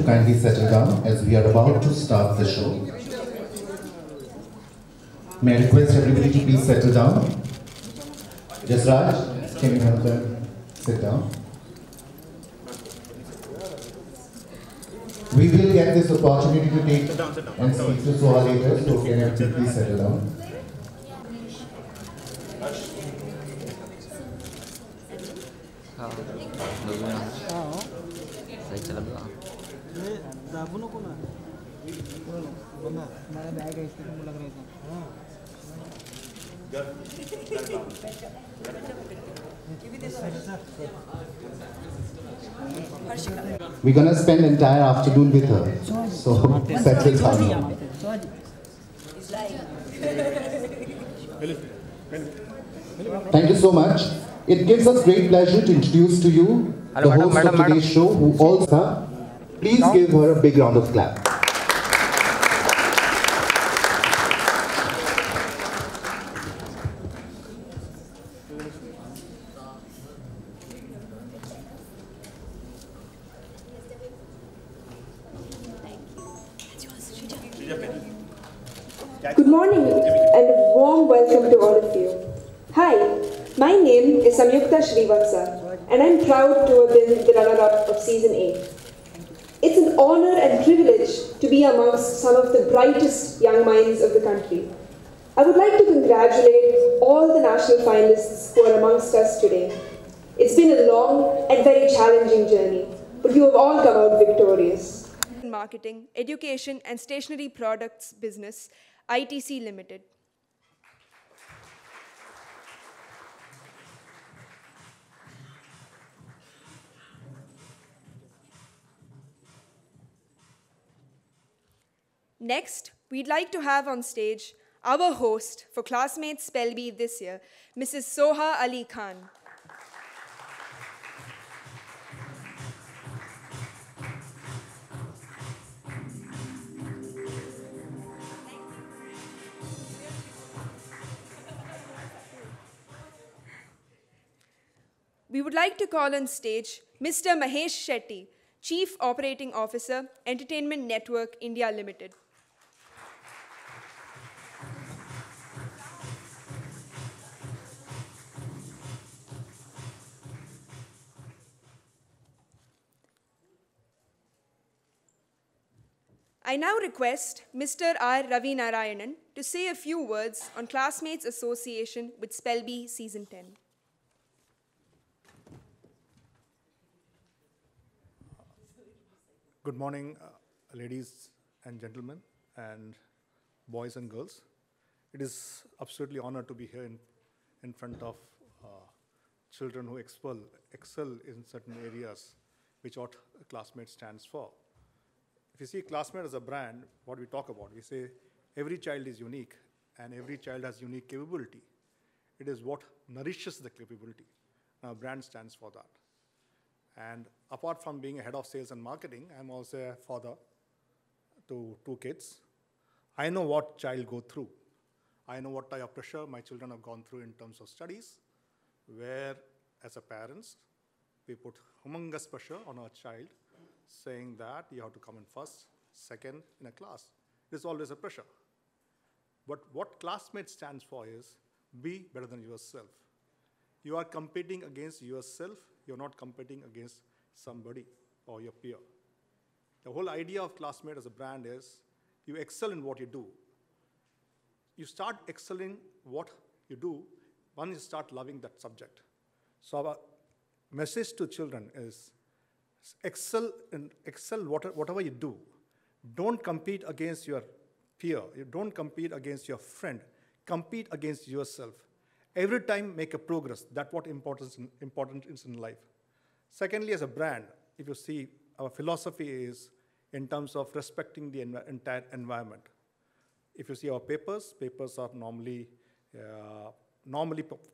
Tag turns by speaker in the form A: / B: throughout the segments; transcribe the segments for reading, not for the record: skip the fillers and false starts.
A: kindly settle down as we are about to start the show. May I request everybody to please settle down. Yes, Raj, can you help them sit down? We will get this opportunity to take and speak to Soha later, so can everybody please settle down? We're going to spend the entire afternoon with her, so settle down. Thank you so much. It gives us great pleasure to introduce to you the host of today's show, who also, please give her a big round of clap.
B: Good morning and a warm welcome to all of you. Hi, my name is Samyukta Srivatsa and I'm proud to have been the runner-up of Season 8. It's an honor and privilege to be amongst some of the brightest young minds of the country. I would like to congratulate all the national finalists who are amongst us today. It's been a long and very challenging journey, but you have all come out victorious. Marketing, Education and Stationery Products Business, ITC Limited. Next, we'd like to have on stage our host for Classmate Spell Bee this year, Mrs. Soha Ali Khan. We would like to call on stage Mr. Mahesh Shetty, Chief Operating Officer, Entertainment Network India Limited. I now request Mr. R. Ravi Narayanan to say a few words on Classmates' association with Spell Bee Season 10.
C: Good morning, ladies and gentlemen, and boys and girls. It is absolutely honored to be here in front of children who excel in certain areas, which what Classmate stands for. If you see Classmate as a brand, what we talk about, we say every child is unique and every child has unique capability. It is what nourishes the capability. Our brand stands for that. And apart from being a head of sales and marketing, I'm also a father to 2 kids. I know what child go through. I know what type of pressure my children have gone through in terms of studies, where as a parents, we put humongous pressure on our child, saying that you have to come in first, second in a class. There's always a pressure. But what Classmate stands for is be better than yourself. You are competing against yourself. You're not competing against somebody or your peer. The whole idea of Classmate as a brand is you excel in what you do. You start excelling what you do once you start loving that subject. So our message to children is excel whatever you do. Don't compete against your peer. You don't compete against your friend. Compete against yourself. Every time make a progress. That's what important is in life. Secondly, as a brand, if you see, our philosophy is in terms of respecting the entire environment. If you see our papers are normally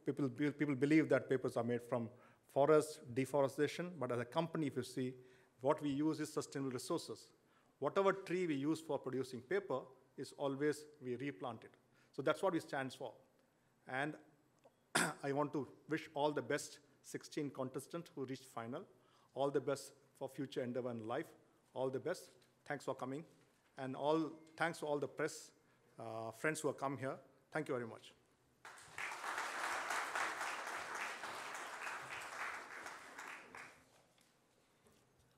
C: people believe that papers are made from forest deforestation, but as a company, if you see, what we use is sustainable resources. Whatever tree we use for producing paper is always we replant it. So that's what we stand for. And I want to wish all the best 16 contestants who reached final, all the best for future endeavor in life, all the best. Thanks for coming. And thanks to all the press friends who have come here. Thank you very much.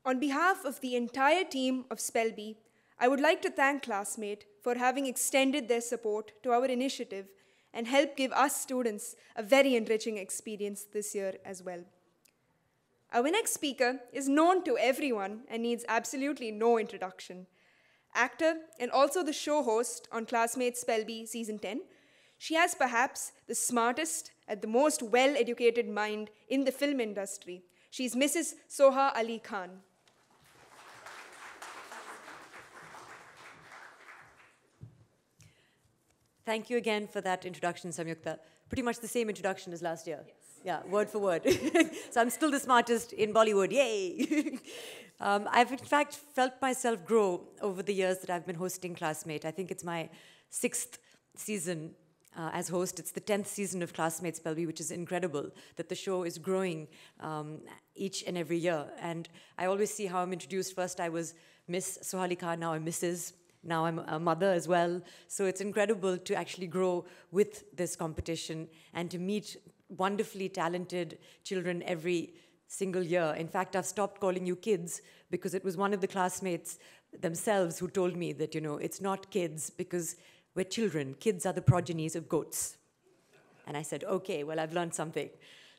B: On behalf of the entire team of Spell.B, I would like to thank Classmate for having extended their support to our initiative and help give us students a very enriching experience this year as well. Our next speaker is known to everyone and needs absolutely no introduction. Actor and also the show host on Classmate's Spell.B Season 10, she has perhaps the smartest and the most well-educated mind in the film industry. She's Mrs. Soha Ali Khan.
D: Thank you again for that introduction, Samyukta. Pretty much the same introduction as last year.
B: Yes.
D: Yeah, word for word. So I'm still the smartest in Bollywood, yay! I've in fact felt myself grow over the years that I've been hosting Classmate. I think it's my 6th season as host. It's the 10th season of Classmate's Spell.B, which is incredible that the show is growing each and every year. And I always see how I'm introduced. First I was Miss Soha Ali Khan, now I'm Mrs. Now I'm a mother as well. So it's incredible to actually grow with this competition and to meet wonderfully talented children every single year. In fact, I've stopped calling you kids because it was one of the classmates themselves who told me that, you know, it's not kids because we're children. Kids are the progenies of goats. And I said, okay, well, I've learned something.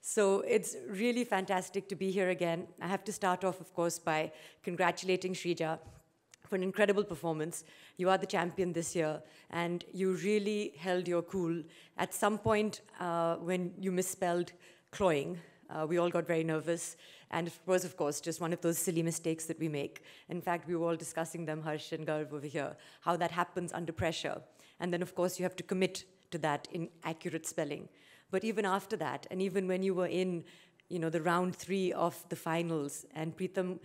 D: So it's really fantastic to be here again. I have to start off, of course, by congratulating Shrija for an incredible performance. You are the champion this year, and you really held your cool. At some point, when you misspelled cloying, we all got very nervous, and it was, of course, just one of those silly mistakes that we make. In fact, we were all discussing them, Harsh and Garv over here, how that happens under pressure. And then, of course, you have to commit to that in accurate spelling. But even after that, and even when you were in, you know, the round 3 of the finals, and Preetham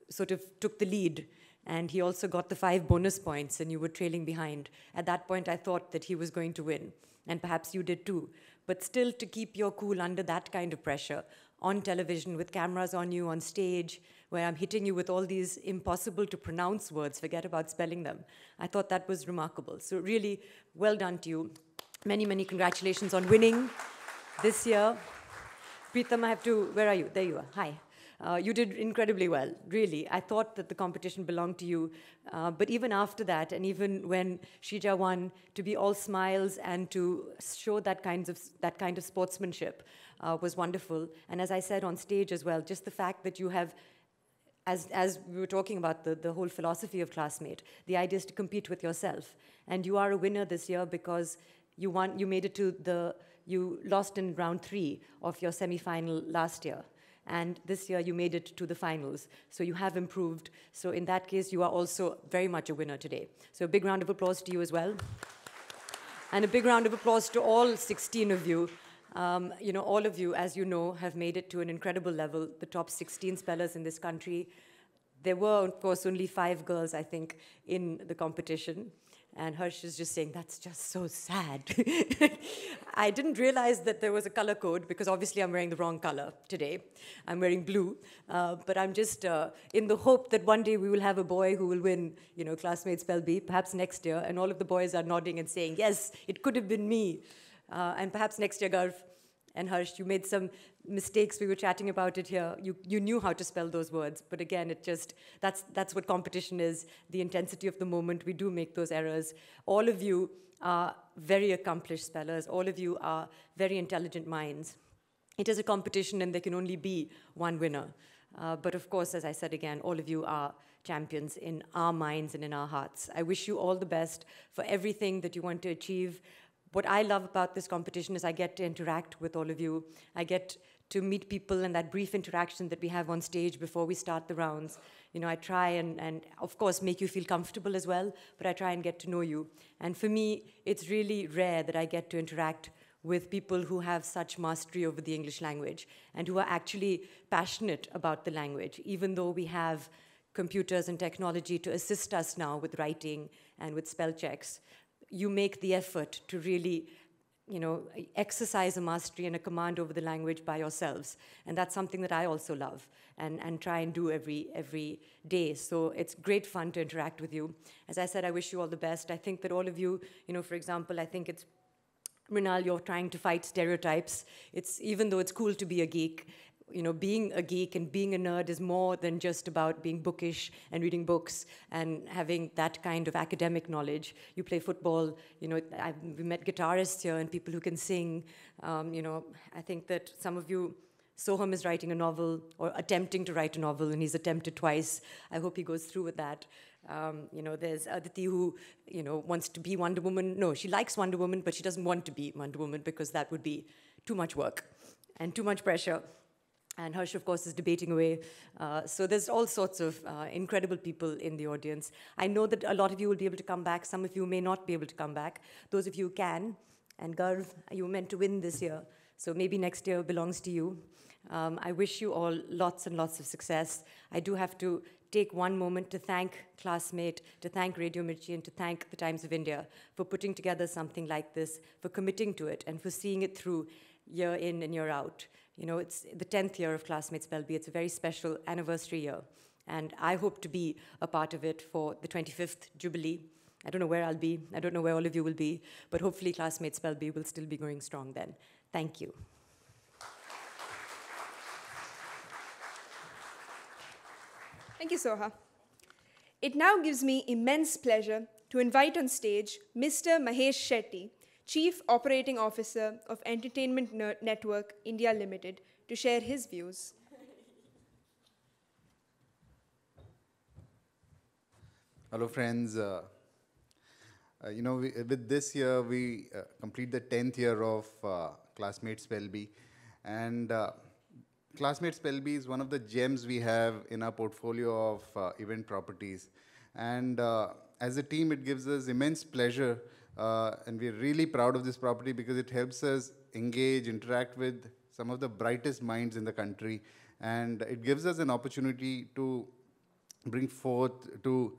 D: sort of took the lead, and he also got the 5 bonus points, and you were trailing behind. At that point, I thought that he was going to win, and perhaps you did too. But still, to keep your cool under that kind of pressure, on television, with cameras on you, on stage, where I'm hitting you with all these impossible to pronounce words, forget about spelling them. I thought that was remarkable. So really, well done to you. Many, many congratulations on winning this year. Preetham, I have to, where are you? There you are, hi. You did incredibly well, really. I thought that the competition belonged to you, but even after that, and even when Shrija won, to be all smiles and to show that kind of sportsmanship was wonderful. And as I said on stage as well, just the fact that you have, as we were talking about the whole philosophy of Classmate, the idea is to compete with yourself. And you are a winner this year because you won. You made it to you lost in round 3 of your semi-final last year. And this year you made it to the finals. So you have improved. So in that case, you are also very much a winner today. So a big round of applause to you as well. And a big round of applause to all 16 of you. You know, all of you, as you know, have made it to an incredible level, the top 16 spellers in this country. There were, of course, only 5 girls, I think, in the competition. And Harsh is just saying, that's just so sad. I didn't realize that there was a color code because obviously I'm wearing the wrong color today. I'm wearing blue. But I'm just in the hope that one day we will have a boy who will win, you know, Classmate's Spell.B, perhaps next year. And all of the boys are nodding and saying, yes, it could have been me. And perhaps next year, Garv and Harsh, you made some mistakes. We were chatting about it here. You knew how to spell those words, but again, it just, that's what competition is, the intensity of the moment. We do make those errors. All of you are very accomplished spellers. All of you are very intelligent minds. It is a competition and there can only be one winner. But of course, as I said again, all of you are champions in our minds and in our hearts. I wish you all the best for everything that you want to achieve. What I love about this competition is I get to interact with all of you. I get to meet people and that brief interaction that we have on stage before we start the rounds. You know, I try and of course, make you feel comfortable as well, but I try and get to know you. And for me, it's really rare that I get to interact with people who have such mastery over the English language and who are actually passionate about the language, even though we have computers and technology to assist us now with writing and with spell checks. You make the effort to really exercise a mastery and a command over the language by yourselves. And that's something that I also love and try and do every day. So it's great fun to interact with you. As I said, I wish you all the best. I think that all of you, for example, I think it's, Mrinal, you're trying to fight stereotypes. Even though it's cool to be a geek, being a geek and being a nerd is more than just about being bookish and reading books and having that kind of academic knowledge. You play football, we met guitarists here and people who can sing. I think that some of you, Soham is writing a novel or attempting to write a novel, and he's attempted twice. I hope he goes through with that. There's Aditi who, wants to be Wonder Woman. No, she likes Wonder Woman, but she doesn't want to be Wonder Woman because that would be too much work and too much pressure. And Harsh, of course, is debating away. So there's all sorts of incredible people in the audience. I know that a lot of you will be able to come back. Some of you may not be able to come back. Those of you who can, and Garv, you were meant to win this year. So maybe next year belongs to you. I wish you all lots and lots of success. I do have to take one moment to thank Classmate, to thank Radio Mirchi, and to thank the Times of India for putting together something like this, for committing to it, and for seeing it through year in and year out. It's the 10th year of Classmate Spellby. It's a very special anniversary year. And I hope to be a part of it for the 25th Jubilee. I don't know where I'll be. I don't know where all of you will be. But hopefully Classmate Spellby will still be going strong then. Thank you.
B: Thank you, Soha. It now gives me immense pleasure to invite on stage Mr. Mahesh Shetty, Chief Operating Officer of Entertainment Network India Limited, to share his views.
E: Hello, friends. With this year, we complete the 10th year of Classmate Spellby. And Classmate Spellby is one of the gems we have in our portfolio of event properties. And as a team, it gives us immense pleasure. And we're really proud of this property because it helps us engage, interact with some of the brightest minds in the country. And it gives us an opportunity to bring forth, to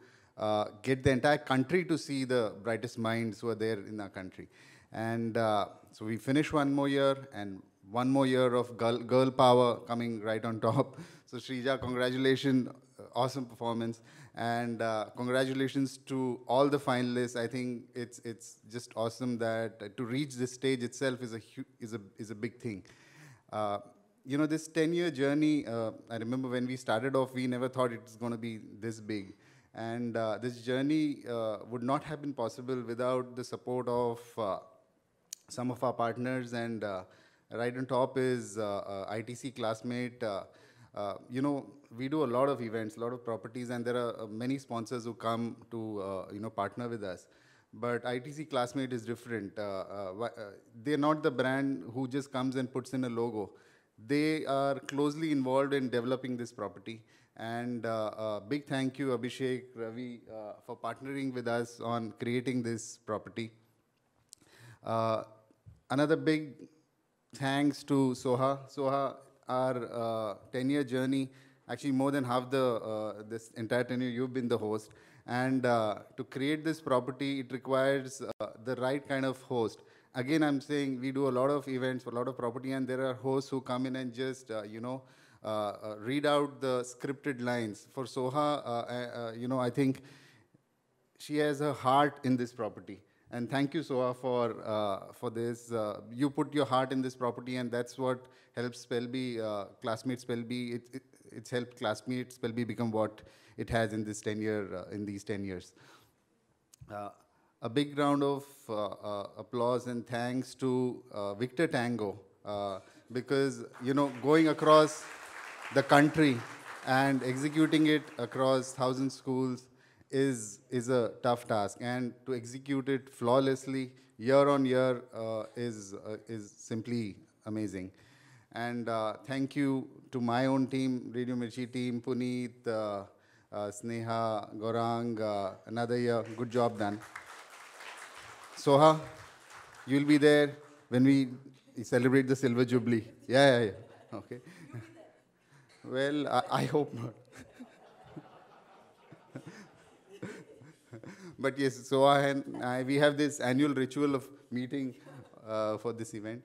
E: get the entire country to see the brightest minds who are there in our country. And so we finish one more year, and one more year of girl power coming right on top. So Shrija, congratulations, awesome performance. And congratulations to all the finalists. I think it's just awesome that to reach this stage itself is a big thing. This 10-year journey, I remember when we started off, we never thought it was going to be this big. And this journey would not have been possible without the support of some of our partners. And right on top is ITC Classmate. We do a lot of events, a lot of properties, and there are many sponsors who come to, partner with us. But ITC Classmate is different. They're not the brand who just comes and puts in a logo. They are closely involved in developing this property. And big thank you, Abhishek, Ravi, for partnering with us on creating this property. Another big thanks to Soha. Soha, our 10-year journey, actually more than half this entire tenure, you've been the host. And to create this property, it requires the right kind of host. Again, I'm saying we do a lot of events, a lot of property, and there are hosts who come in and just, read out the scripted lines. For Soha, I think she has a heart in this property. And thank you, Soha, for this. You put your heart in this property, and that's what helps Spellby, Classmate Spellby. It's helped Classmate Spellby become what it has in this 10 years. A big round of applause and thanks to Victor Tango, because going across the country and executing it across 1,000 schools is a tough task, and to execute it flawlessly year on year is simply amazing. And thank you to my own team, Radio Mirchi team, Puneet, Sneha, Gaurang, another year, good job done. Soha, you'll be there when we celebrate the Silver Jubilee. Yeah. Okay. Well, I hope not. But yes, Soha and we have this annual ritual of meeting for this event.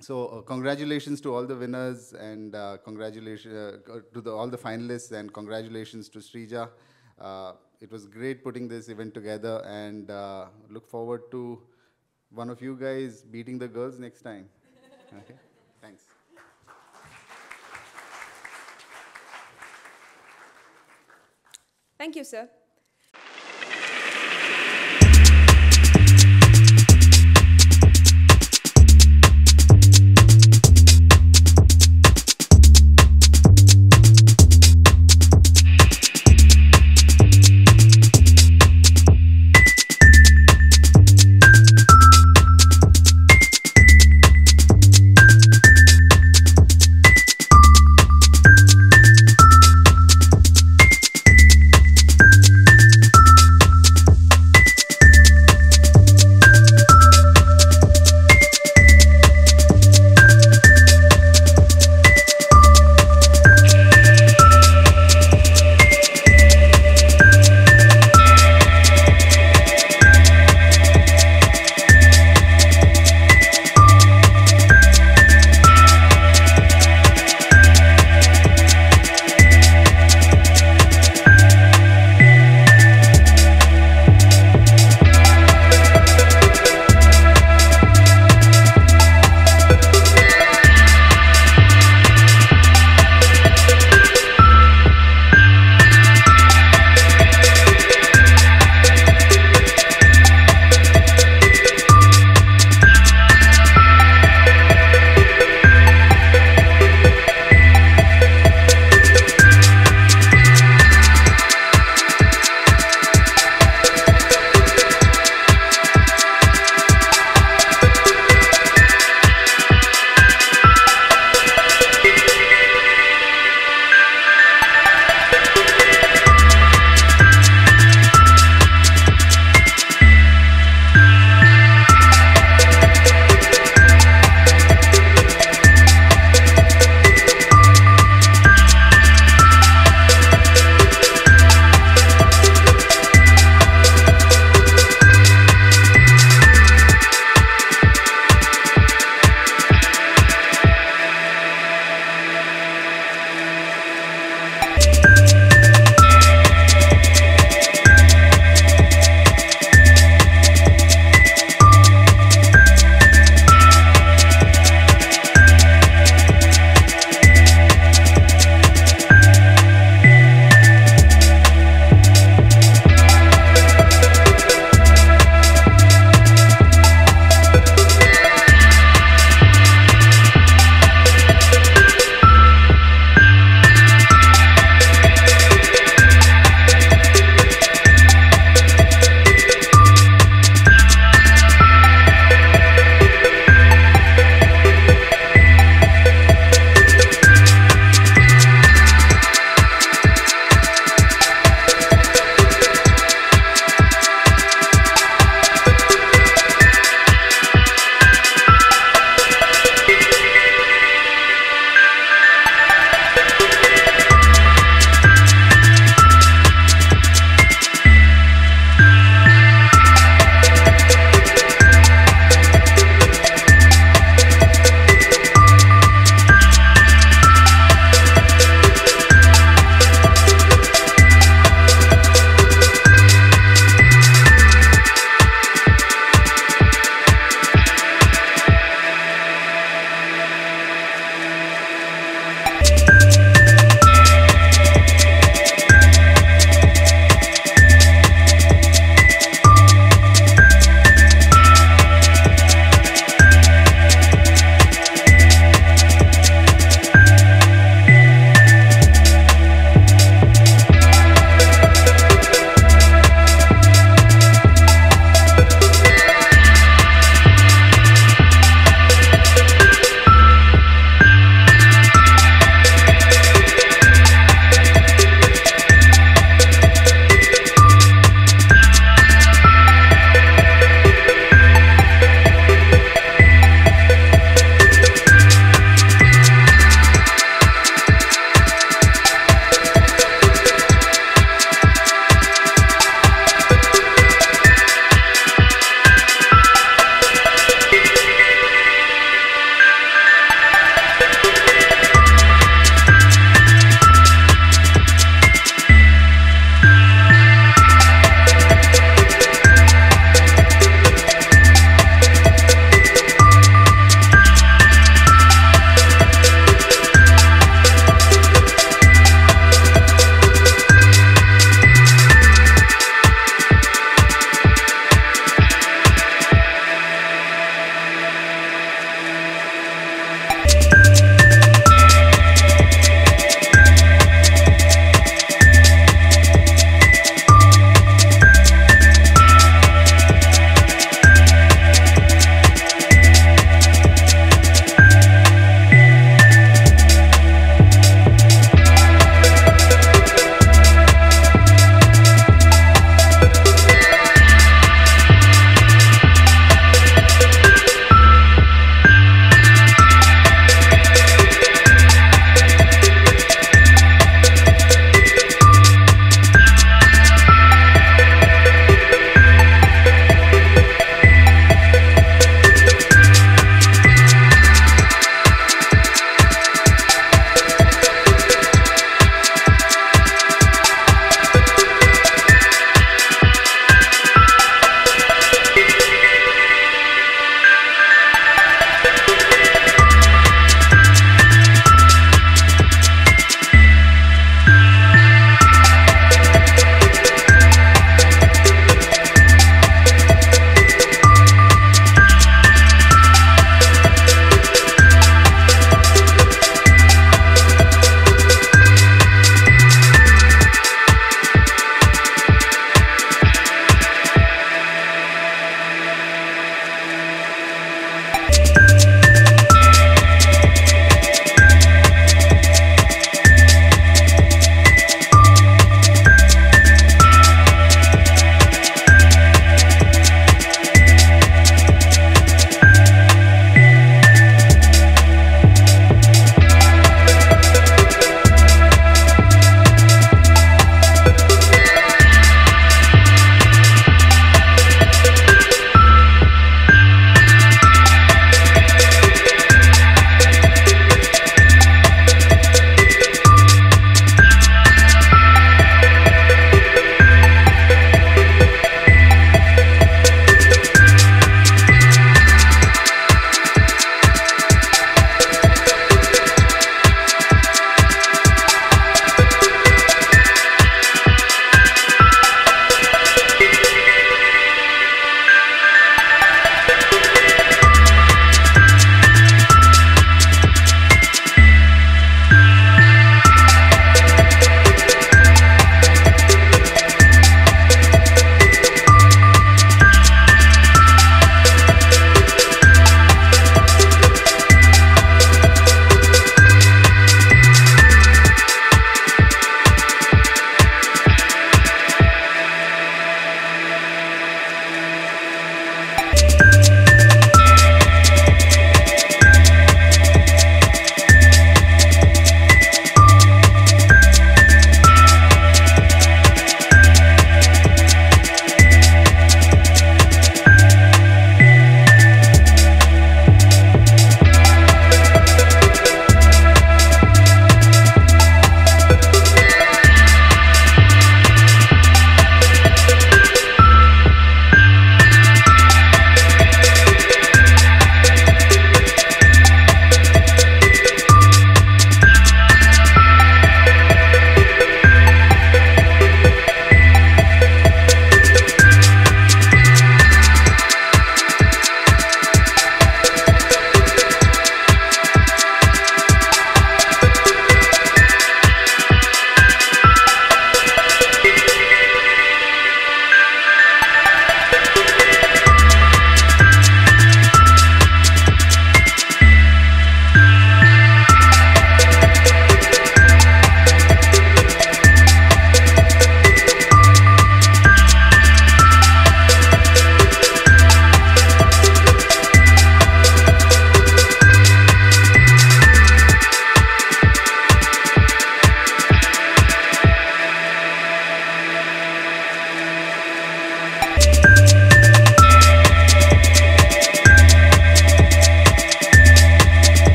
E: So congratulations to all the winners, and congratulations to all the finalists, and congratulations to Srija. It was great putting this event together, and look forward to one of you guys beating the girls next time. Okay, thanks.
B: Thank you, sir.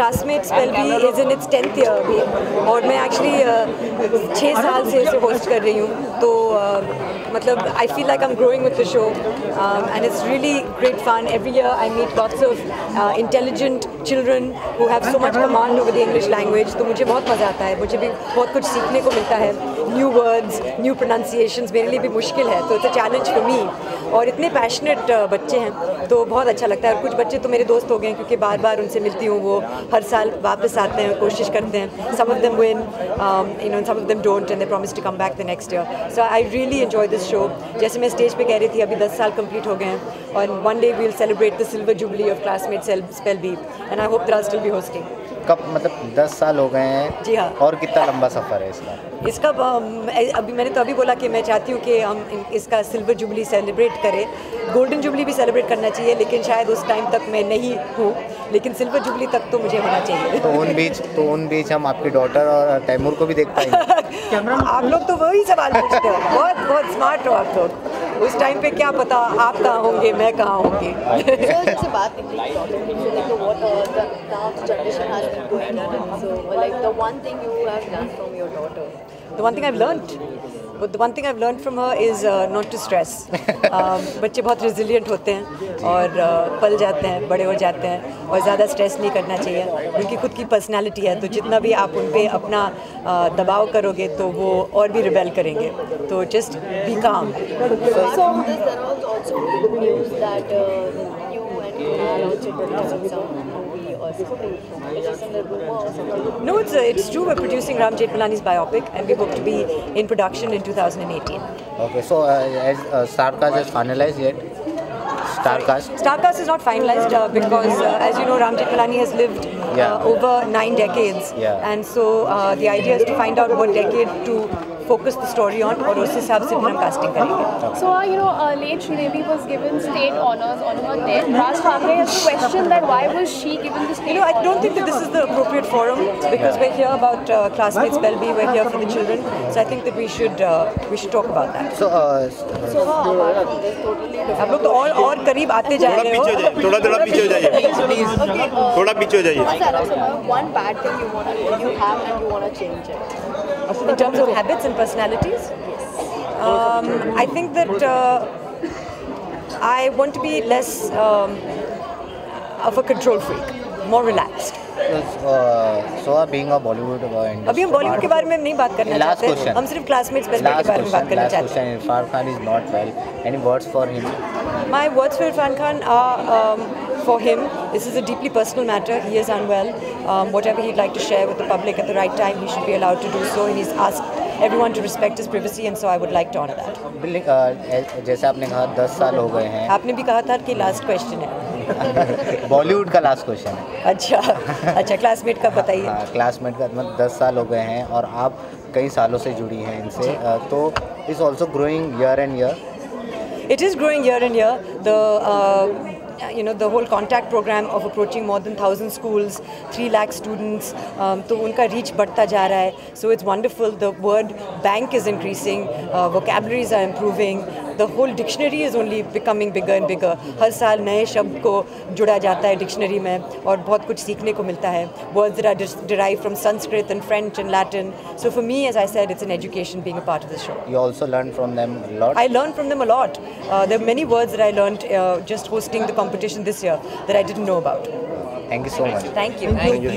D: Classmate SpellBee is in its 10th year अभी, और मैं actually 6 साल से इसे host कर रही हूँ, तो मतलब I feel like I'm growing with the show, and it's really great fun. Every year I meet lots of intelligent children who have so much command over the English language, तो मुझे बहुत मज़ा आता है, मुझे भी बहुत कुछ सीखने को मिलता है, new words, new pronunciations मेरे लिए भी मुश्किल है, तो it's a challenge for me. और इतने पैशनेट बच्चे हैं तो बहुत अच्छा लगता है, और कुछ बच्चे तो मेरे दोस्त हो गए हैं क्योंकि बार बार उनसे मिलती हूँ, वो हर साल वापस आते हैं, कोशिश करते हैं. Some of them win, and some of them don't, and they promise to come back the next year. So I really enjoy this show. जैसे मैं स्टेज पे कह रही थी, अभी 10 साल कंप्लीट हो गए हैं, और one day we'll celebrate the silver jubilee of Classmate SpellBee, and I hope that I'll still be hosting.
F: कब मतलब 10 साल हो गए हैं?
D: जी हाँ. और
F: कितना लंबा सफ़र है इसका?
D: अभी मैंने तो अभी बोला कि मैं चाहती हूँ कि हम इसका सिल्वर जुबली सेलिब्रेट करें. गोल्डन जुबली भी सेलिब्रेट करना चाहिए, लेकिन शायद उस टाइम तक मैं नहीं हूँ, लेकिन सिल्वर जुबली तक तो मुझे होना चाहिए.
F: तो उन बीच हम आपकी डॉटर और तैमूर को भी देख पाएंगे?
D: आप लोग तो वही सवाल पूछते हो, बहुत बहुत स्मार्ट हो आप लोग. उस टाइम पे क्या पता आप कहाँ होंगे, मैं कहाँ होंगी. The one thing I've learned from her is not to stress. बच्चे बहुत resilient होते हैं और पल जाते हैं, बड़े हो जाते हैं, और ज़्यादा स्ट्रेस नहीं करना चाहिए. उनकी खुद की पर्सनालिटी है, तो जितना भी आप उन पे अपना दबाव करोगे तो वो और भी रिबेल करेंगे. तो just be calm.
G: So there was also news that you and Kunal also producing some movie or something. Is this in the rumor or something?
D: No, it's true. We're producing Ram Jethmalani's biopic, and we hope to be in production in 2018.
F: Okay, so Starcast is finalized yet?
D: Starcast is not finalized because, as you know, Ram Jethmalani has lived over 9 decades, and so the idea is to find out what decade to focus the story on, और उस हिसाब से फिर हम casting करेंगे.
H: So, late Sridevi was given state honors on her death. Raj Thackeray has questioned that why was she given the state
D: I don't think that this is the appropriate forum, because we're here about Classmate SpellBee, we're here for the children, so I think that we should talk about that.
F: So,
D: आप लोग तो और करीब आते जा रहे हो.
I: थोड़ा पीछे हो जाइए. थोड़ा पीछे हो जाइए.
G: One bad thing you have and you want to change it.
D: In terms of habits and personalities? I think that I want to be less of a control freak, more relaxed.
F: Soha, being a Bollywood industry.
D: अभी हम बॉलीवुड के बारे में नहीं बात करना चाहते. हम सिर्फ क्लासमेट SpellBee के बारे में बात करना चाहते हैं.
F: Irfan Khan is not well. Any words for him?
D: My words for Irfan Khan are for him. This is a deeply personal matter. He is unwell. Whatever he'd like to share with the public at the right time, he should be allowed to do so. And he's asked everyone to respect his privacy, and so I would like to honor that.
F: जैसे आपने कहा 10 साल हो गए हैं.
D: आपने भी कहा था कि लास्ट क्वेश्चन है.
F: बॉलीवुड का लास्ट क्वेश्चन है.
D: अच्छा क्लासमेट का बताइए.
F: हाँ, क्लासमेट का मतलब 10 साल हो गए हैं और आप कई सालों से जुड़ी हैं इनसे, तो is also growing year and year.
D: It is growing year and year. The whole contact program of approaching more than 1,000 schools, 3 lakh students, तो उनका reach बढ़ता जा रहा है. So it's wonderful. The word bank is increasing, vocabularies are improving. The whole dictionary is only becoming bigger and bigger. हर साल नए शब्द को जुड़ा जाता है डिक्शनरी में, और बहुत कुछ सीखने को मिलता है. Words that are derived from Sanskrit and French and Latin. So for me, as I said, it's an education being a part of the show.
F: You also learn from them a lot?
D: I learned from them a lot. There are many words that I learned just hosting the competition this year that I didn't know about.
F: Thank you so much.
D: Thank you.
I: Thank you.